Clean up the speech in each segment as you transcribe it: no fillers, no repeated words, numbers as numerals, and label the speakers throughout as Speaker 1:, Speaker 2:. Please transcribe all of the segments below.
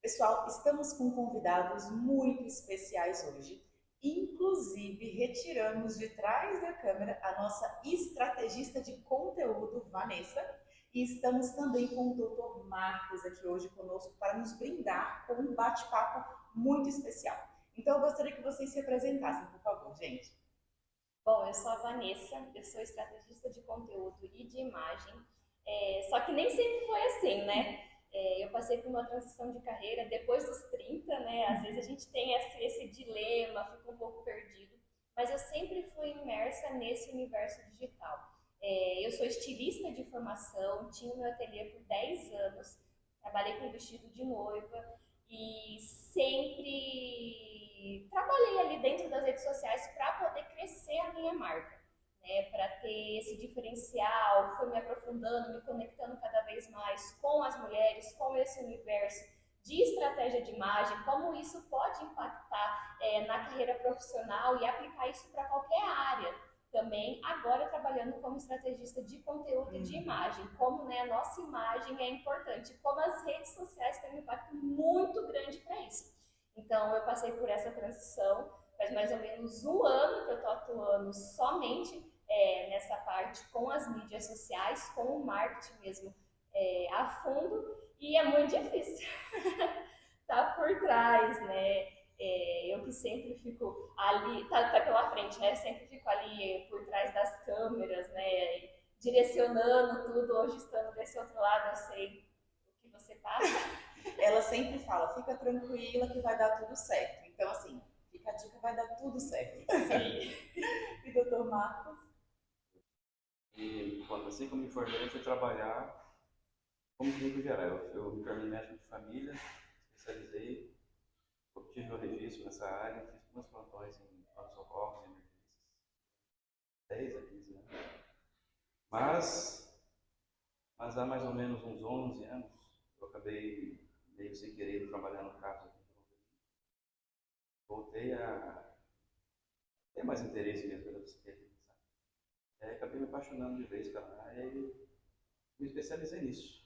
Speaker 1: Pessoal, estamos com convidados muito especiais hoje. Inclusive, retiramos de trás da câmera a nossa estrategista de conteúdo, Vanessa, e estamos também com o Dr. Marcos aqui hoje conosco para nos brindar com um bate-papo muito especial. Então, eu gostaria que vocês se apresentassem, por favor, gente.
Speaker 2: Bom, eu sou a Vanessa, eu sou estrategista de conteúdo e de imagem, só que nem sempre foi assim, né? Eu passei por uma transição de carreira depois dos 30, né? Às vezes a gente tem esse dilema, fica um pouco perdido, mas eu sempre fui imersa nesse universo digital. Eu sou estilista de formação, tinha o meu ateliê por 10 anos, trabalhei com vestido de noiva e sempre trabalhei ali dentro das redes sociais para poder crescer a minha marca, né? Para ter esse diferencial, fui me aprofundando, me conectando cada vez mais com as mulheres, com esse universo de estratégia de imagem, como isso pode impactar na carreira profissional e aplicar isso para qualquer área também, agora trabalhando como estrategista de conteúdo e de imagem, como, né, a nossa imagem é importante, como as redes sociais têm um impacto muito grande para isso. Então, eu passei por essa transição, faz mais ou menos um ano que eu estou atuando somente nessa parte com as mídias sociais, com o marketing mesmo a fundo, e é muito difícil tá por trás, né? Eu que sempre fico ali, tá pela frente, né? Sempre fico ali por trás das câmeras, né? Direcionando tudo, hoje estando desse outro lado, eu sei o que você passa.
Speaker 1: Ela sempre fala, fica tranquila que vai dar tudo certo. Então, assim, fica a dica, vai dar tudo certo.
Speaker 2: Sim.
Speaker 1: E doutor Marcos?
Speaker 3: E quando, assim que eu me formei, eu fui trabalhar como clínico geral. Eu me formei em médico de família, especializei, obtive meu registro nessa área, fiz alguns plantões em pronto-socorros, em emergências, 10 a 15 anos. Mas, mas há mais ou menos uns 11 anos, eu acabei meio sem querer trabalhar no CAPS aqui de Londrina. Voltei a ter mais interesse mesmo pela psiquiatria, sabe? E aí acabei me apaixonando de vez pela área e me especializei nisso.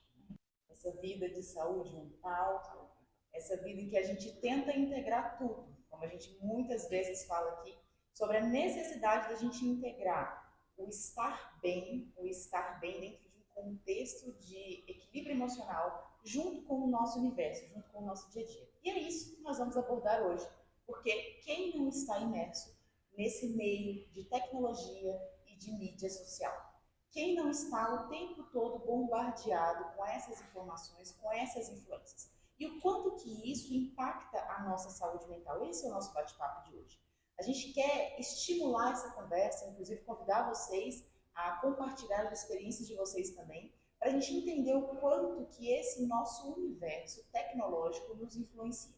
Speaker 1: Essa vida de saúde mental, essa vida em que a gente tenta integrar tudo, como a gente muitas vezes fala aqui, sobre a necessidade da gente integrar o estar bem dentro de um contexto de equilíbrio emocional, junto com o nosso universo, junto com o nosso dia a dia. E é isso que nós vamos abordar hoje, porque quem não está imerso nesse meio de tecnologia e de mídia social? Quem não está o tempo todo bombardeado com essas informações, com essas influências? E o quanto que isso impacta a nossa saúde mental? Esse é o nosso bate-papo de hoje. A gente quer estimular essa conversa, inclusive convidar vocês a compartilhar as experiências de vocês também, para a gente entender o quanto que esse nosso universo tecnológico nos influencia.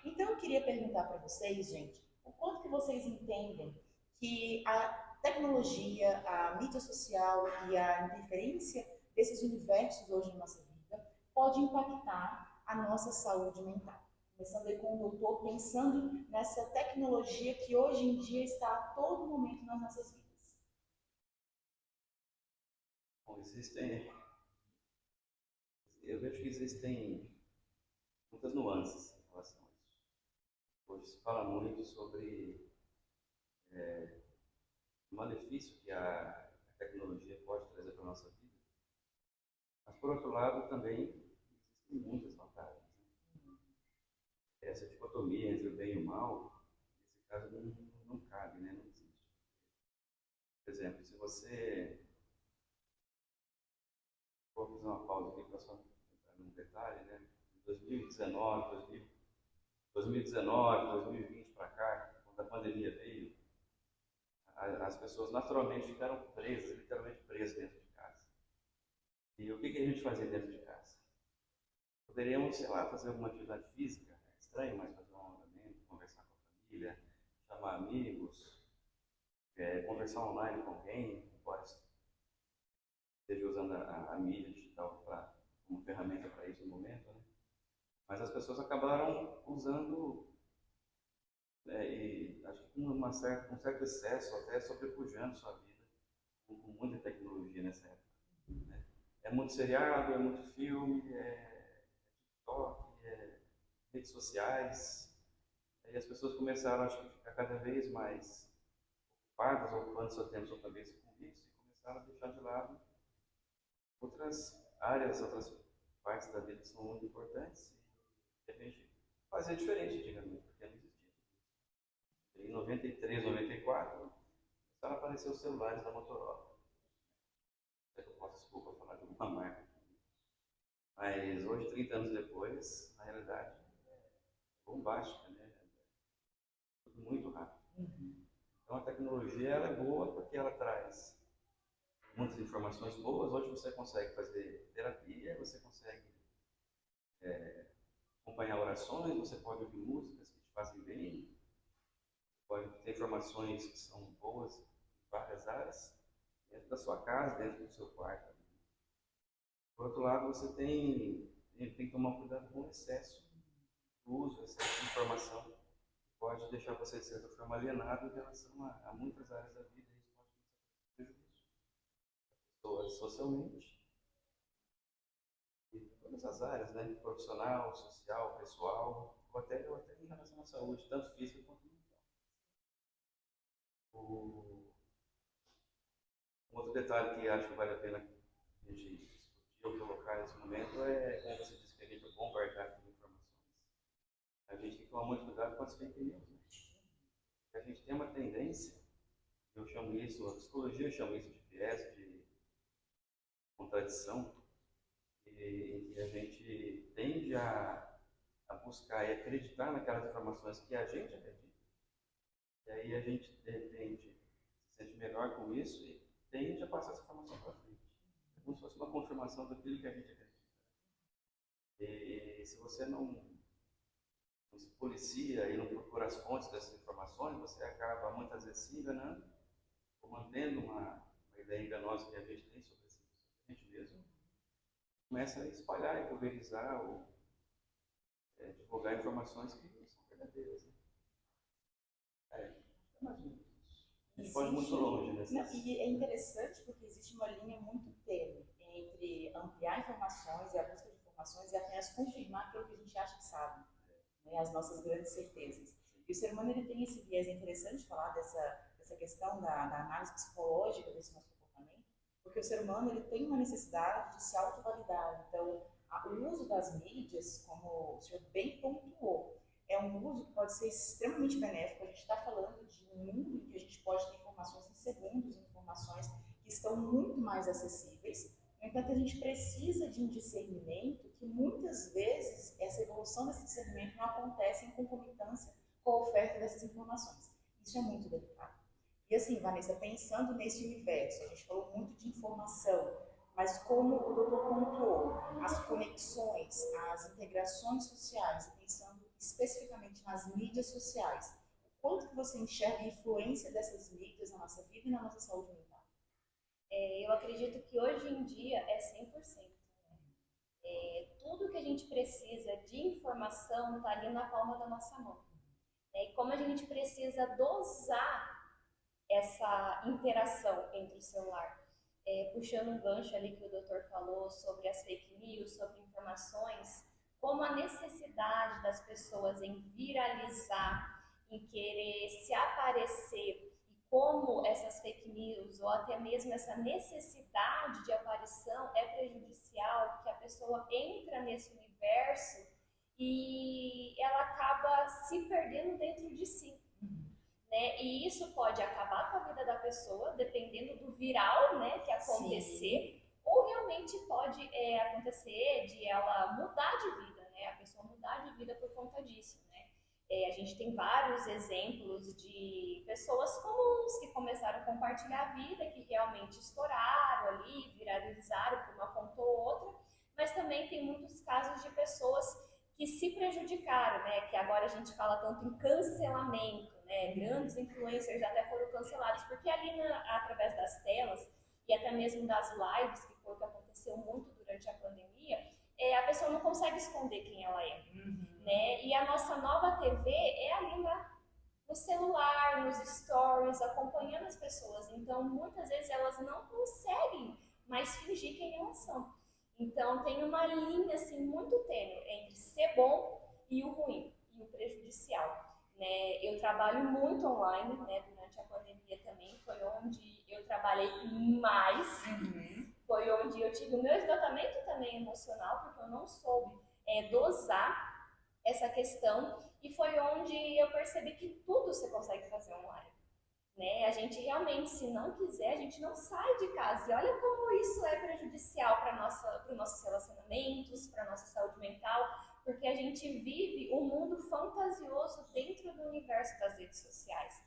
Speaker 1: Então, eu queria perguntar para vocês, gente, o quanto que vocês entendem que a tecnologia, a mídia social e a interferência desses universos hoje na nossa vida pode impactar a nossa saúde mental. Começando aí com o doutor, pensando nessa tecnologia que hoje em dia está a todo momento nas nossas vidas.
Speaker 3: Bom, eu vejo que existem muitas nuances em relação a isso. Hoje se fala muito sobre o malefício que a tecnologia pode trazer para a nossa vida, mas por outro lado também existem muitas vantagens, né? Essa dicotomia entre o bem e o mal, nesse caso não cabe, né? Não existe. Por exemplo, se você for fazer uma pausa aqui para só entrar num detalhe, né? Em 2019, 2020 para cá, quando a pandemia veio, as pessoas naturalmente ficaram presas, literalmente presas dentro de casa. E o que a gente fazia dentro de casa? Poderíamos, sei lá, fazer alguma atividade física, é estranho, mas fazer um alongamento, conversar com a família, chamar amigos, conversar online com alguém, embora esteja usando a mídia digital como ferramenta para isso no momento, né? Mas as pessoas acabaram usando, e acho que com um certo excesso, até sobrepujando sua vida com muita tecnologia nessa época, né? É muito seriado, é muito filme, é TikTok, redes sociais. Aí as pessoas começaram, acho que, a ficar cada vez mais ocupadas, ocupando seu tempo, sua cabeça com isso, e começaram a deixar de lado outras áreas, outras partes da vida que são muito importantes. E a gente fazia diferente antigamente, porque não existia. Em 93, 94, começaram a aparecer os celulares da Motorola. Até que eu posso, desculpa, falar de uma marca. Mas hoje, 30 anos depois, na realidade, é bombástica, né? Tudo muito rápido. Então a tecnologia ela é boa porque ela traz muitas informações boas. Hoje você consegue fazer terapia, você consegue acompanhar orações, você pode ouvir músicas que te fazem bem, pode ter informações que são boas em várias áreas, dentro da sua casa, dentro do seu quarto. Por outro lado, você tem que tomar cuidado com o excesso do uso, excesso de informação, que pode deixar você, de certa forma, alienado em relação a muitas áreas da vida, e isso pode ter prejuízo. Pessoas socialmente, e todas as áreas, né? Profissional, social, pessoal, ou até em relação à saúde, tanto física quanto mental. Um outro detalhe que acho que vale a pena a gente discutir ou colocar nesse momento é, como você disse que a gente é bombardeado por informações. A gente tem que tomar muito cuidado com as fake news, né? A gente tem uma tendência, eu chamo isso, a psicologia chama isso de viés de contradição, e a gente tende a buscar e acreditar naquelas informações que a gente acredita, e aí a gente, de repente, se sente melhor com isso e tende a passar essa informação para frente. É como se fosse uma confirmação daquilo que a gente acredita. E se você não se policia e não procura as fontes dessas informações, você acaba muitas vezes se enganando ou mantendo uma ideia enganosa que a gente tem sobre a gente mesmo. Começa a espalhar e pulverizar ou divulgar informações que não são verdadeiras. Né? É mais ou menos isso. A gente pode ir muito longe nessa.
Speaker 1: E é interessante porque existe uma linha muito tênue entre ampliar informações e a busca de informações e apenas confirmar aquilo que a gente acha que sabe, né, as nossas grandes certezas. E o ser humano ele tem esse viés. É interessante falar dessa questão da análise psicológica desse nosso comportamento, porque o ser humano ele tem uma necessidade de se autovalidar. Então, o uso das mídias, como o senhor bem pontuou, é um uso que pode ser extremamente benéfico. A gente está falando de um mundo em que a gente pode ter informações em segundos, informações que estão muito mais acessíveis. No entanto, a gente precisa de um discernimento que muitas vezes essa evolução desse discernimento não acontece em concomitância com a oferta dessas informações. Isso é muito delicado. E assim, Vanessa, pensando nesse universo, a gente falou muito de informação, mas como o doutor pontuou, as conexões, as integrações sociais, pensando especificamente nas mídias sociais, o quanto que você enxerga a influência dessas mídias na nossa vida e na nossa saúde mental?
Speaker 2: Eu acredito que hoje em dia é 100%. Tudo que a gente precisa de informação está ali na palma da nossa mão. E como a gente precisa dosar essa interação entre o celular, puxando um gancho ali que o doutor falou sobre as fake news, sobre informações, como a necessidade das pessoas em viralizar, em querer se aparecer, como essas fake news ou até mesmo essa necessidade de aparição é prejudicial, que a pessoa entra nesse universo e ela acaba se perdendo dentro de si. Né? E isso pode acabar com a vida da pessoa, dependendo do viral, né, que acontecer, sim, ou realmente pode acontecer de ela mudar de vida, né, a pessoa mudar de vida por conta disso. Né? A gente tem vários exemplos de pessoas comuns que começaram a compartilhar a vida, que realmente estouraram ali, viralizaram por uma conta ou outra, mas também tem muitos casos de pessoas que se prejudicaram, né? Que agora a gente fala tanto em cancelamento, né? Grandes influencers até foram cancelados, porque ali através das telas e até mesmo das lives, que foi o que aconteceu muito durante a pandemia, a pessoa não consegue esconder quem ela é. Né? E a nossa nova TV é ali no celular, nos stories, acompanhando as pessoas. Então, muitas vezes elas não conseguem mais fingir quem elas são. Então, tem uma linha assim, muito tênue entre ser bom e o ruim, e o prejudicial. Né? Eu trabalho muito online, né? Durante a pandemia também, foi onde eu trabalhei mais, foi onde eu tive o meu esgotamento também emocional, porque eu não soube dosar essa questão, e foi onde eu percebi que tudo você consegue fazer online. Né? A gente realmente, se não quiser, a gente não sai de casa. E olha como isso é prejudicial para os nossos relacionamentos, para a nossa saúde mental, porque a gente vive um mundo fantasioso dentro do universo das redes sociais.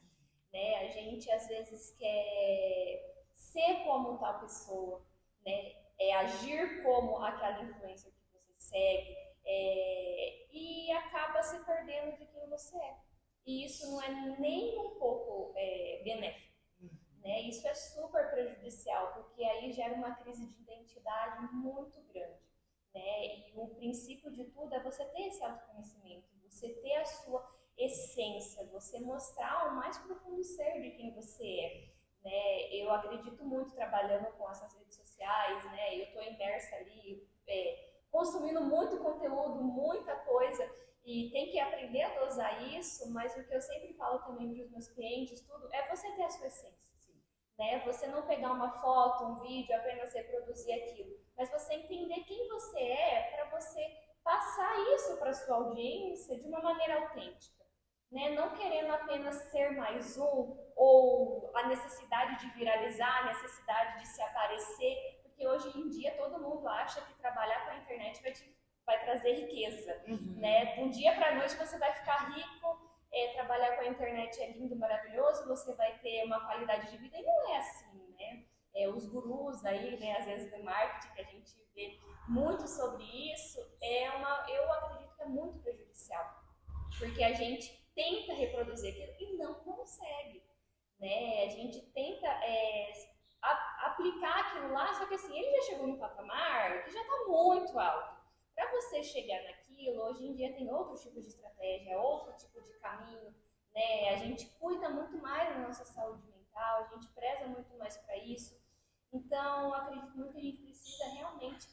Speaker 2: Né? A gente, às vezes, quer ser como tal pessoa, né? Agir como aquela influencer que você segue, e acaba se perdendo de quem você é. E isso não é nem um pouco benéfico. Né? Isso é super prejudicial, porque aí gera uma crise de identidade muito grande. Né? E o princípio de tudo é você ter esse autoconhecimento, você ter a sua essência, você mostrar o mais profundo ser de quem você é. Né? Eu acredito muito trabalhando com essas redes sociais, né? Eu estou imersa ali, consumindo muito conteúdo, muita coisa, e tem que aprender a dosar isso, mas o que eu sempre falo também para os meus clientes, tudo, é você ter a sua essência. Né? Você não pegar uma foto, um vídeo, apenas reproduzir aquilo, mas você entender quem você é para você passar isso para a sua audiência de uma maneira autêntica. Né? Não querendo apenas ser mais um, ou a necessidade de viralizar, a necessidade de se aparecer, porque hoje em dia todo mundo acha que trabalhar com a internet vai trazer riqueza. Né? De um dia para a noite você vai ficar rico, trabalhar com a internet é lindo, maravilhoso, você vai ter uma qualidade de vida, e não é assim, né? Os gurus aí, né, às vezes do marketing, que a gente vê muito sobre isso, eu acredito que é muito prejudicial, porque a gente tenta reproduzir aquilo e não consegue, né? A gente tenta aplicar aquilo lá, só que assim, ele já chegou no patamar que já está muito alto. Para você chegar naquilo, hoje em dia tem outros tipos de estratégia, outro tipo de caminho, né? A gente cuida muito mais da nossa saúde mental, a gente preza muito mais para isso. Então, acredito muito que a gente precisa realmente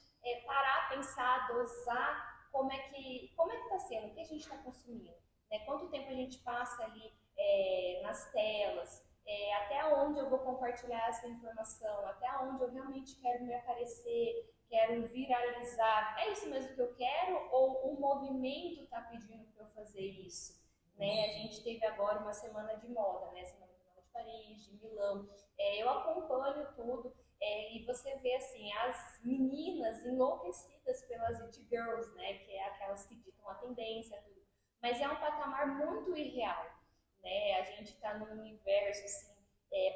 Speaker 2: parar, pensar, dosar como é que está sendo, o que a gente está consumindo, né? Quanto tempo a gente passa ali nas telas, até onde eu vou compartilhar essa informação, até onde eu realmente quero me aparecer, quero viralizar, é isso mesmo que eu quero, ou o movimento está pedindo para eu fazer isso? Né? A gente teve agora uma semana de moda, né? Semana de moda de Paris, de Milão, eu acompanho tudo, e você vê assim, as meninas enlouquecidas pelas it girls, né? Que é aquelas que ditam a tendência, tudo. Mas é um patamar muito irreal, né? A gente está num universo assim,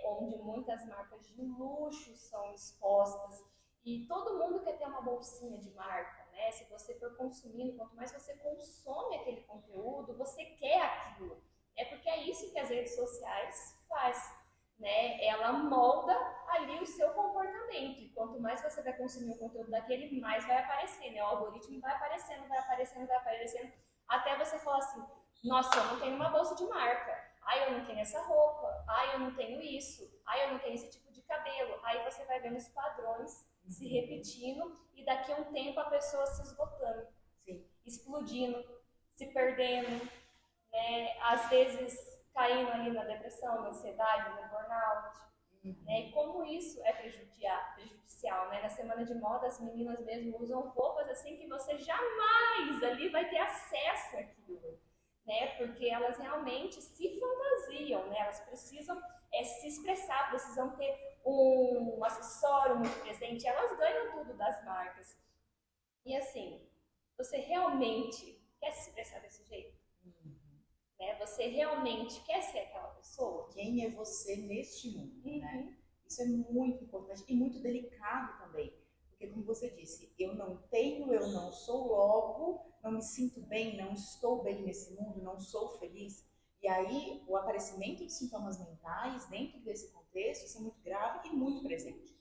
Speaker 2: onde muitas marcas de luxo são expostas, e todo mundo quer ter uma bolsinha de marca, né? Se você for consumindo, quanto mais você consome aquele conteúdo, você quer aquilo. Porque é isso que as redes sociais faz, né? Ela molda ali o seu comportamento, e quanto mais você vai consumir o conteúdo daquele, mais vai aparecer, né? O algoritmo vai aparecendo, vai aparecendo, vai aparecendo, até você falar assim, nossa, eu não tenho uma bolsa de marca, ai, eu não tenho essa roupa, ai, eu não tenho isso, ai, eu não tenho esse tipo de cabelo. Aí você vai vendo os padrões se repetindo, e daqui a um tempo a pessoa se esgotando, explodindo, se perdendo, né? Às vezes caindo ali na depressão, na ansiedade, no burnout. Né? E como isso é prejudicial, né? Na semana de moda as meninas mesmo usam roupas assim que você jamais ali vai ter acesso àquilo, né? Porque elas realmente se fantasiam, né? Elas precisam se expressar, precisam ter um acessório muito presente, elas ganham tudo das marcas. E assim, você realmente quer se expressar desse jeito? Né? Você realmente quer ser aquela pessoa?
Speaker 1: Quem é você neste mundo, né? Isso é muito importante e muito delicado também, porque como você disse, eu não tenho, eu não sou, logo não me sinto bem, não estou bem nesse mundo, não sou feliz. E aí o aparecimento de sintomas mentais dentro desse contexto, isso é muito grave e muito presente.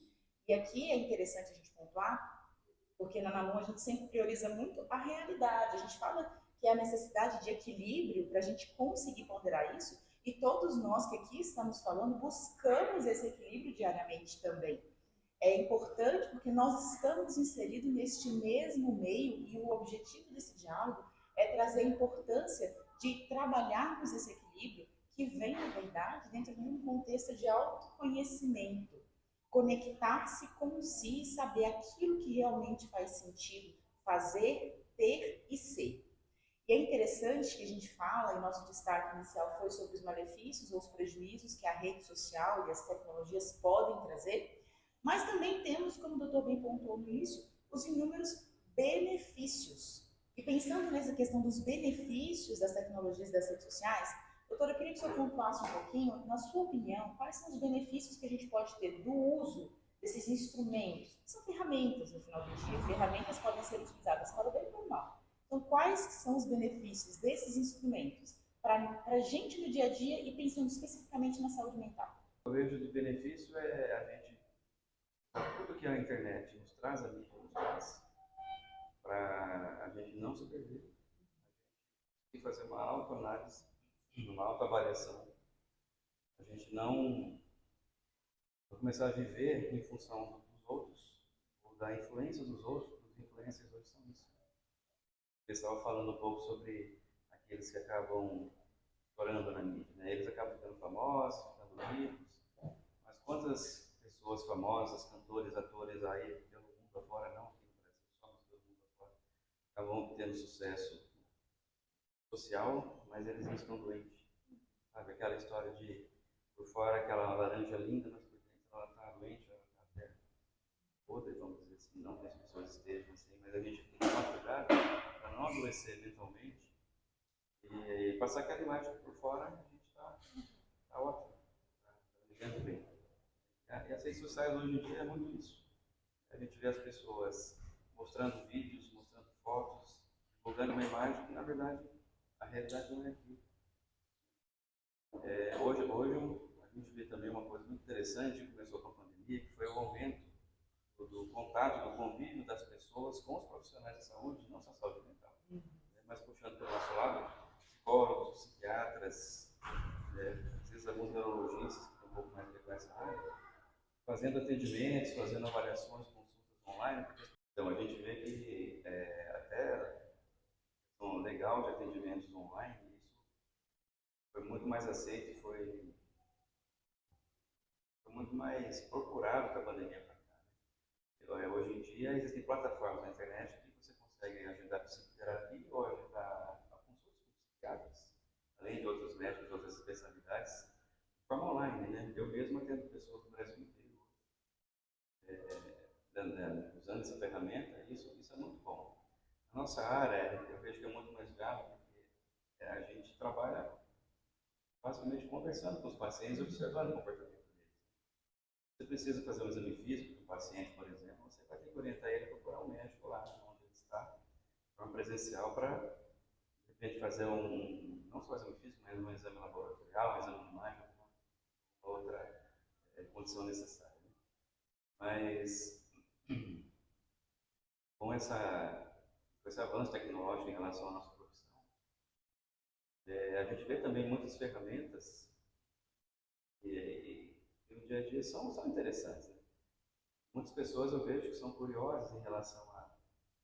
Speaker 1: E aqui é interessante a gente pontuar, porque na Namu a gente sempre prioriza muito a realidade, a gente fala que é a necessidade de equilíbrio para a gente conseguir ponderar isso, e todos nós que aqui estamos falando buscamos esse equilíbrio diariamente também. É importante porque nós estamos inseridos neste mesmo meio, e o objetivo desse diálogo é trazer a importância de trabalharmos esse equilíbrio que vem, na verdade, dentro de um contexto de autoconhecimento. Conectar-se com si, saber aquilo que realmente faz sentido fazer, ter e ser. E é interessante que a gente fala, e nosso destaque inicial foi sobre os malefícios ou os prejuízos que a rede social e as tecnologias podem trazer, mas também temos, como o doutor bem pontuou no início, os inúmeros benefícios. E pensando nessa questão dos benefícios das tecnologias e das redes sociais, doutora, eu queria que o senhor pontuasse um pouquinho, na sua opinião, quais são os benefícios que a gente pode ter do uso desses instrumentos? São ferramentas, no final do dia, ferramentas podem ser utilizadas para o bem e para o mal. Então, quais são os benefícios desses instrumentos para a gente no dia a dia e pensando especificamente na saúde mental?
Speaker 3: Eu vejo de benefício é a gente, tudo que a internet nos traz, a mídia nos traz, para a gente não se perder e fazer uma autoanálise, uma autoavaliação. A gente não começar a viver em função dos outros, ou da influência dos outros. Os influencers hoje são isso. O pessoal falando um pouco sobre aqueles que acabam estourando na mídia, né? Eles acabam ficando famosos, ficando ricos, mas quantas pessoas famosas, cantores, atores aí pelo mundo afora, não aqui no Brasil, só mas pelo mundo afora, acabam tendo sucesso social, mas eles não estão doentes. Sabe aquela história de por fora aquela laranja linda, mas por dentro ela está doente, ela está até podre, vamos dizer assim, não que as pessoas estejam assim, mas a gente tem que tomar cuidado para não adoecer mentalmente e passar aquela imagem que por fora a gente está ótimo, está vivendo bem. E as redes sociais hoje em dia é muito isso. A gente vê as pessoas mostrando vídeos, mostrando fotos, divulgando uma imagem que na verdade a realidade não é aquilo. Hoje a gente vê também uma coisa muito interessante que começou com a pandemia, que foi o aumento do contato, do convívio das pessoas com os profissionais de saúde, não só saúde mental, mas puxando pelo nosso lado, psicólogos, psiquiatras, às vezes alguns neurologistas que estão um pouco mais com essa área, fazendo atendimentos, fazendo avaliações, consultas online. Então a gente vê que até questão legal de atendimentos online, isso foi muito mais aceito, foi muito mais procurado com a pandemia para cá. Né? Hoje em dia existem plataformas na internet que você consegue agendar psicoterapia ou agendar a consultas com psiquiatras, além de outros médicos, outras especialidades, de forma online, né? Eu mesmo atendo pessoas do Brasil inteiro, usando essa ferramenta, isso é muito bom. A nossa área, eu vejo que é muito mais viável, porque a gente trabalha basicamente conversando com os pacientes, observando o comportamento deles. Você precisa fazer um exame físico do paciente, por exemplo, você vai ter que orientar ele a procurar um médico lá onde ele está, de forma presencial, para, de repente, fazer não só um exame físico, mas um exame laboratorial, um exame de imagem, uma outra condição necessária. Né? Mas, com esse avanço tecnológico em relação à nossa profissão, a gente vê também muitas ferramentas que no dia a dia são interessantes. Né? Muitas pessoas eu vejo que são curiosas em relação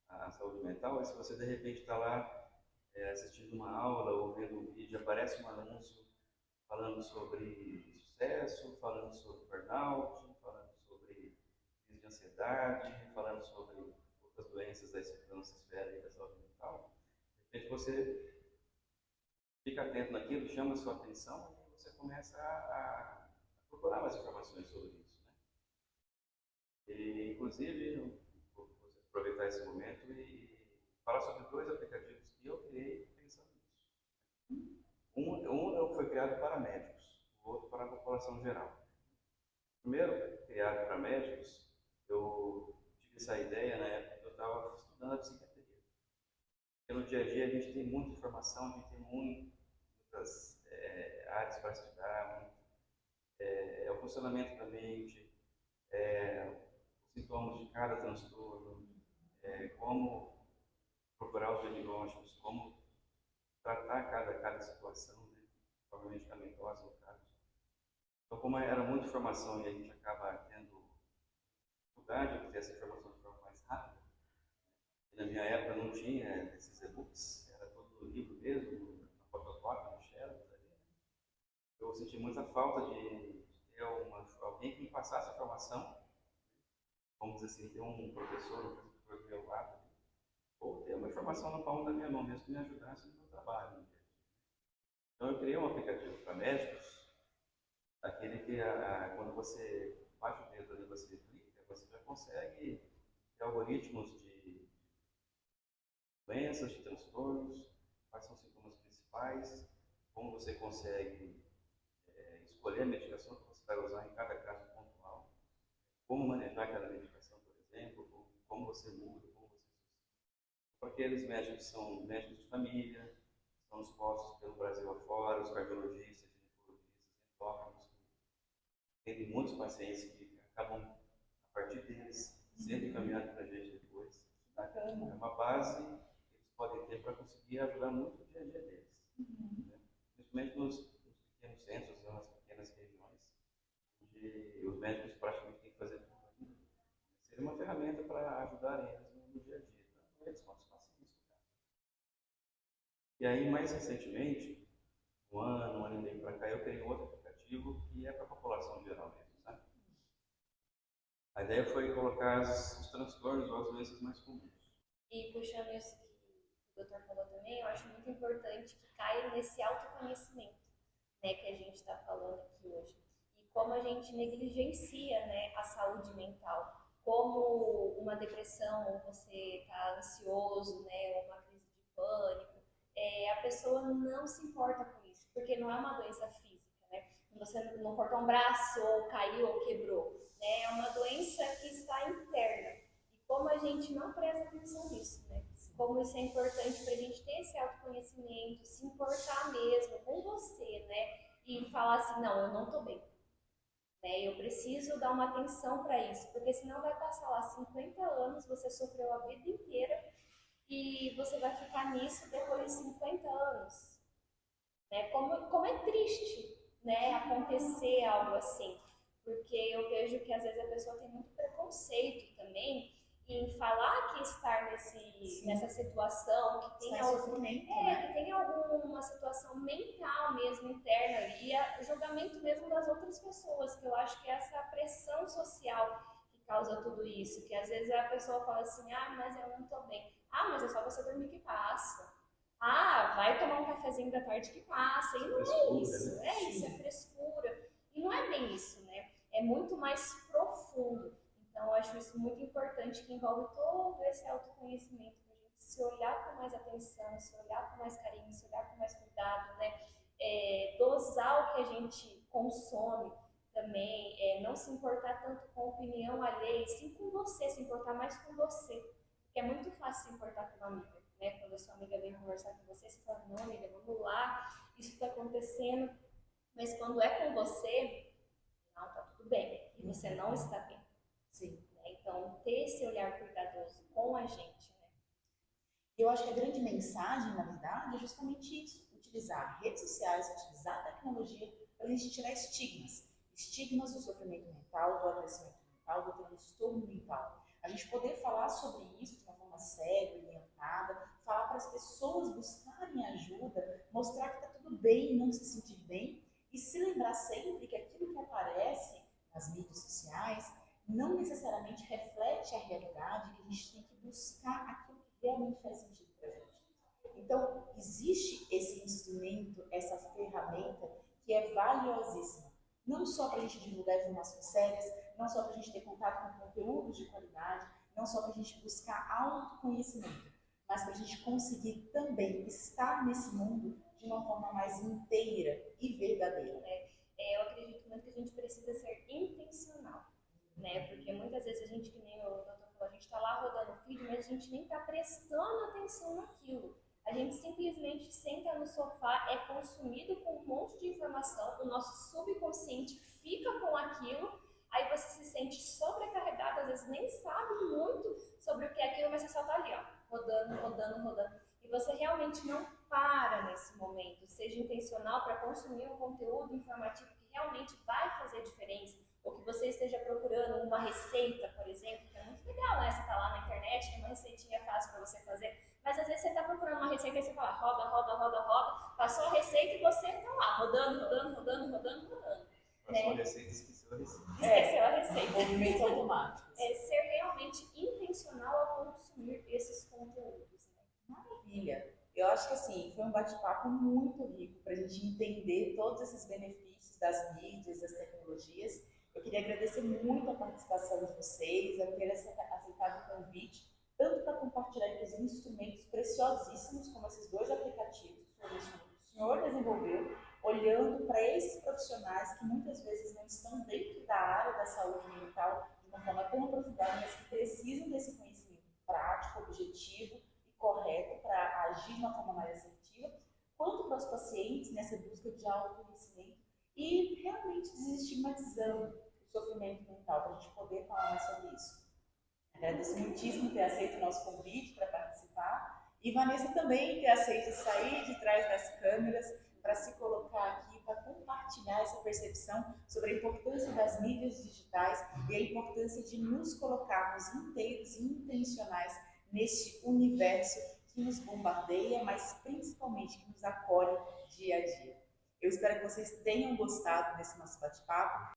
Speaker 3: à saúde mental, e se você de repente está lá assistindo uma aula ou vendo um vídeo, aparece um anúncio falando sobre sucesso, falando sobre burnout, falando sobre crise de ansiedade, falando sobre outras doenças da nossa esfera da saúde mental. De repente você fica atento naquilo, chama a sua atenção e você começa a procurar mais informações sobre isso. Né? E, inclusive, eu vou aproveitar esse momento e falar sobre dois aplicativos que eu criei pensando nisso. Um foi criado para médicos, o outro para a população geral. O primeiro, criado para médicos, eu tive essa ideia na época que eu estava estudando a psiquiatria. Porque no dia a dia a gente tem muita informação, a gente tem muitas áreas para estudar, o funcionamento da mente, os sintomas de cada transtorno, como procurar os diagnósticos, como tratar cada situação, né, forma medicamentosa no caso. Então, como era muita informação e a gente acaba tendo dificuldade de ter essa informação de forma mais rápida, e na minha época não tinha esses e-books, era tudo mesmo, na fotocópia, no Xerox, ali, eu senti muita falta de ter alguém que me passasse a informação, vamos dizer assim, ter um professor do meu lado, ou ter uma informação na palma da minha mão mesmo que me ajudasse no meu trabalho. Né? Então eu criei um aplicativo para médicos, aquele que quando você bate o dedo ali, você clica, você já consegue ter algoritmos de doenças, de transtornos, quais são os sintomas principais, como você consegue escolher a medicação que você vai usar em cada caso pontual, como manejar aquela medicação, por exemplo, como você muda, como você para aqueles médicos que são médicos de família, são expostos pelo Brasil afora, os cardiologistas, ginecologistas, endócrinos, tem muitos pacientes que acabam, a partir deles, sendo encaminhados para a gente depois. É uma base que eles podem ter para conseguir ajudar muito o dia a dia deles. Né? Principalmente nos pequenos centros, nas pequenas regiões, onde os médicos praticamente têm que fazer tudo ainda. Seria uma ferramenta para ajudar eles no dia a dia, tanto eles quanto os pacientes. E aí, mais recentemente, um ano e meio para cá, eu criei um outro aplicativo que é para a população geral mesmo, sabe? A ideia foi colocar os transtornos ou as doenças mais comuns.
Speaker 2: E puxando isso que o doutor falou também, eu acho muito importante que caia nesse autoconhecimento, né, que a gente está falando aqui hoje. E como a gente negligencia, né, a saúde mental, como uma depressão, ou você está ansioso, né, ou uma crise de pânico, a pessoa não se importa com isso, porque não é uma doença física, né? Você não cortou um braço, ou caiu, ou quebrou, né? É uma doença que está interna. E como a gente não presta atenção nisso, né? Como isso é importante para a gente ter esse autoconhecimento, se importar mesmo com você, né? E falar assim, não, eu não estou bem. Né? Eu preciso dar uma atenção para isso, porque senão vai passar lá 50 anos, você sofreu a vida inteira, e você vai ficar nisso depois de 50 anos. Né? Como é triste, né, acontecer algo assim, porque eu vejo que às vezes a pessoa tem muito preconceito também em falar que estar nessa situação, que tem, que tem alguma situação mental mesmo interna e julgamento mesmo das outras pessoas, que eu acho que é essa pressão social que causa tudo isso, que às vezes a pessoa fala assim, ah, mas eu não tô bem. Ah, mas é só você dormir que passa. Ah, vai tomar um cafezinho da tarde que passa. E não é isso.
Speaker 3: Né?
Speaker 2: É isso, é frescura. E não é bem isso, né? É muito mais profundo. Então, eu acho isso muito importante, que envolve todo esse autoconhecimento, para a gente se olhar com mais atenção, se olhar com mais carinho, se olhar com mais cuidado, né? Dosar o que a gente consome também, não se importar tanto com a opinião alheia, sim com você, se importar mais com você. Porque é muito fácil se importar com uma amiga, né? Quando a sua amiga vem conversar com você, você fala, não, amiga, vamos lá, isso está acontecendo. Mas quando é com você, não, tá tudo bem. E você não está bem.
Speaker 1: Sim.
Speaker 2: Né? Então, ter esse olhar cuidadoso com a gente, né?
Speaker 1: Eu acho que a grande mensagem, na verdade, é justamente isso. Utilizar redes sociais, utilizar a tecnologia para a gente tirar estigmas. Estigmas do sofrimento mental, do adoecimento mental, do transtorno mental. A gente poder falar sobre isso de uma forma séria, orientada, falar para as pessoas buscarem ajuda, mostrar que está tudo bem, não se sentir bem, e se lembrar sempre que aquilo que aparece nas mídias sociais não necessariamente reflete a realidade, que a gente tem que buscar aquilo que realmente faz sentido para a gente. Então, existe esse instrumento, essa ferramenta que é valiosíssima, não só para a gente divulgar informações sérias, não só para a gente ter contato com conteúdos de qualidade, não só para a gente buscar autoconhecimento, mas para a gente conseguir também estar nesse mundo de uma forma mais inteira e verdadeira.
Speaker 2: Eu acredito muito que a gente precisa ser intencional, né? Porque muitas vezes a gente, que nem o doutor falou, a gente está lá rodando o feed, mas a gente nem está prestando atenção naquilo. A gente simplesmente senta no sofá, é consumido com um monte de informação, o nosso subconsciente fica com aquilo, aí você se sente sobrecarregado, às vezes nem sabe muito sobre o que é aquilo, mas você só está ali, ó, rodando. E você realmente não para nesse momento. Seja intencional para consumir um conteúdo informativo que realmente vai fazer diferença, ou que você esteja procurando uma receita, por exemplo, que é muito legal, né? Você está lá na internet, tem uma receitinha fácil para você fazer, Mas às vezes você está procurando uma receita e você fala roda, roda, roda, roda, passou a receita e você está lá, rodando, rodando, rodando, rodando, rodando.
Speaker 3: Passou a receita, esqueceu a receita.
Speaker 2: Esqueceu a receita.
Speaker 1: Movimentos automáticos.
Speaker 2: É ser realmente intencional ao consumir esses conteúdos. Né?
Speaker 1: Maravilha. Eu acho que assim, foi um bate-papo muito rico para a gente entender todos esses benefícios das mídias, das tecnologias. Eu queria agradecer muito a participação de vocês, a ter aceitado o convite, tanto para compartilhar, inclusive, instrumentos preciosíssimos, como esses dois aplicativos que o senhor desenvolveu, olhando para esses profissionais que muitas vezes não estão dentro da área da saúde mental de uma forma tão aprofundada, mas que precisam desse conhecimento prático, objetivo e correto para agir de uma forma mais assertiva, quanto para os pacientes nessa busca de autoconhecimento e realmente desestigmatizando o sofrimento mental, para a gente poder falar mais sobre isso. Agradeço muitíssimo ter aceito o nosso convite para participar e Vanessa também ter aceito sair de trás das câmeras para se colocar aqui, para compartilhar essa percepção sobre a importância das mídias digitais e a importância de nos colocarmos inteiros e intencionais neste universo que nos bombardeia, mas principalmente que nos acolhe dia a dia. Eu espero que vocês tenham gostado desse nosso bate-papo.